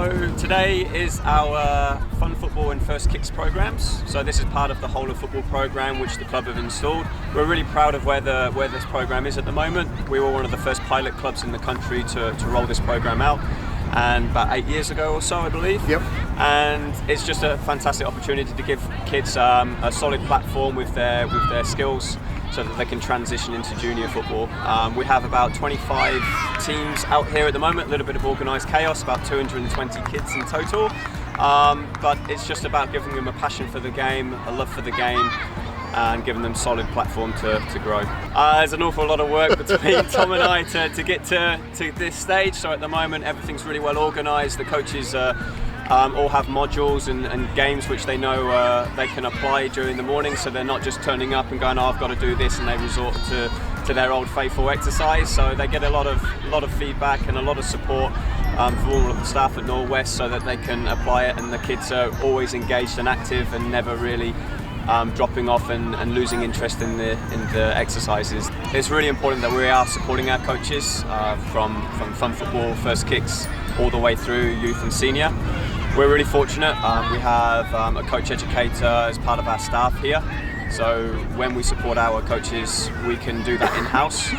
So today is our Fun Football and First Kicks programmes. So this is part of the Whole of Football programme which the club have installed. We're really proud of where this programme is at the moment. We were one of the first pilot clubs in the country to roll this programme out, and about 8 years ago or so, I believe. Yep. And it's just a fantastic opportunity to give kids a solid platform with their skills, so that they can transition into junior football. We have about 25 teams out here at the moment, a little bit of organised chaos, about 220 kids in total. But it's just about giving them a passion for the game, a love for the game, and giving them a solid platform to grow. There's an awful lot of work between Thom and I to get to this stage. So at the moment everything's really well organised. The coaches all have modules and games which they know they can apply during the morning, so they're not just turning up and going, oh, I've got to do this, and they resort to their old faithful exercise. So they get a lot of feedback and a lot of support from all of the staff at Norwest, so that they can apply it, and the kids are always engaged and active and never really dropping off and losing interest in the exercises. It's really important that we are supporting our coaches from Fun Football, First Kicks, all the way through youth and senior. We're really fortunate. We have a coach educator as part of our staff here. So when we support our coaches, we can do that in-house.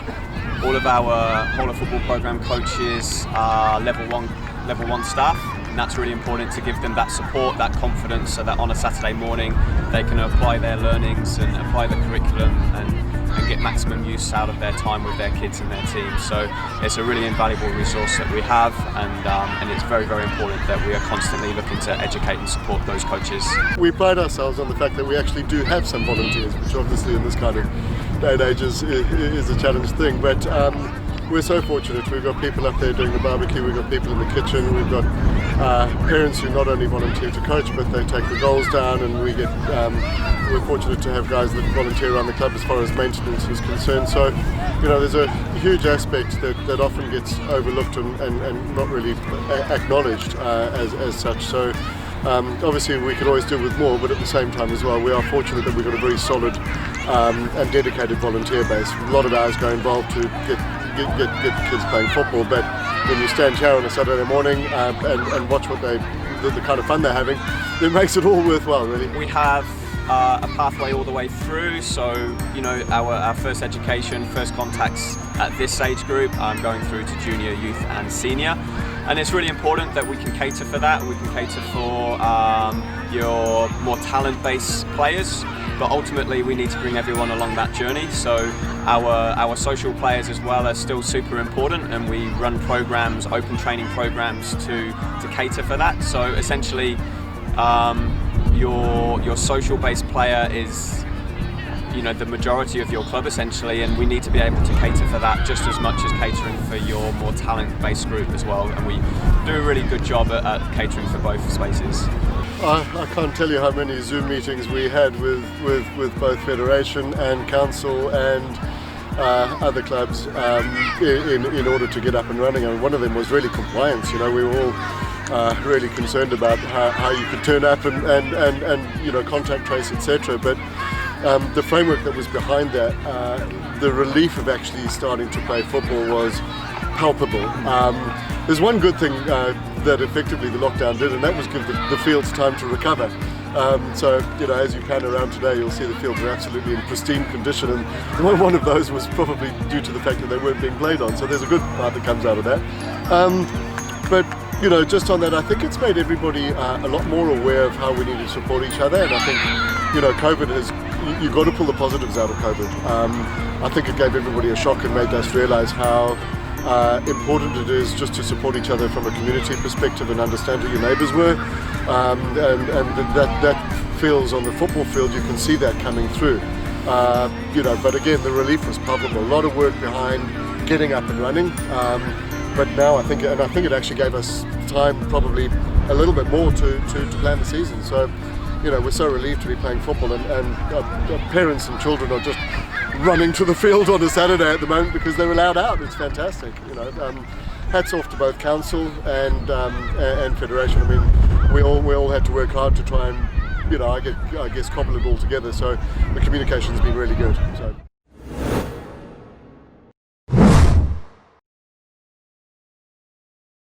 All of our Whole of Football programme coaches are level one staff, and that's really important to give them that support, that confidence, so that on a Saturday morning they can apply their learnings and apply the curriculum and get maximum use out of their time with their kids and their team. So it's a really invaluable resource that we have, and it's very, very important that we are constantly looking to educate and support those coaches. We pride ourselves on the fact that we actually do have some volunteers, which obviously in this kind of day and age is a challenge thing, but we're so fortunate. We've got people up there doing the barbecue, we've got people in the kitchen, we've got parents who not only volunteer to coach, but they take the goals down, and we're fortunate to have guys that volunteer around the club as far as maintenance is concerned. So, there's a huge aspect that often gets overlooked and not really acknowledged as such. So obviously we could always do with more, but at the same time as well, we are fortunate that we've got a very solid and dedicated volunteer base. A lot of hours go involved to get kids playing football, but when you stand here on a Saturday morning and watch the kind of fun they're having, it makes it all worthwhile, really. We have a pathway all the way through, so our first education, first contacts at this age group, going through to junior, youth and senior, and it's really important that we can cater for that. We can cater for your more talent-based players, but ultimately we need to bring everyone along that journey. So our social players as well are still super important, and we run programs, open training programs to cater for that. So essentially your social based player is the majority of your club essentially, and we need to be able to cater for that just as much as catering for your more talent based group as well, and we do a really good job at catering for both spaces. I can't tell you how many Zoom meetings we had with both Federation and Council and other clubs in order to get up and running, and one of them was really compliance. We were all really concerned about how you could turn up and contact trace, etc. But the framework that was behind that, the relief of actually starting to play football was palpable. There's one good thing that effectively the lockdown did, and that was give the fields time to recover. So as you pan around today, you'll see the fields are absolutely in pristine condition, and one of those was probably due to the fact that they weren't being played on. So there's a good part that comes out of that. But just on that, I think it's made everybody a lot more aware of how we need to support each other, and I think COVID has, you've got to pull the positives out of COVID. I think it gave everybody a shock and made us realise how important it is just to support each other from a community perspective and understand who your neighbours were, and that feels on the football field. You can see that coming through, but again the relief was palpable. A lot of work behind getting up and running, but now I think it actually gave us time, probably a little bit more to plan the season. So we're so relieved to be playing football, and parents and children are just running to the field on a Saturday at the moment because they're allowed out. It's fantastic. Hats off to both council and federation. I mean, we all had to work hard to try and I guess cobble it all together. So the communication's been really good. So.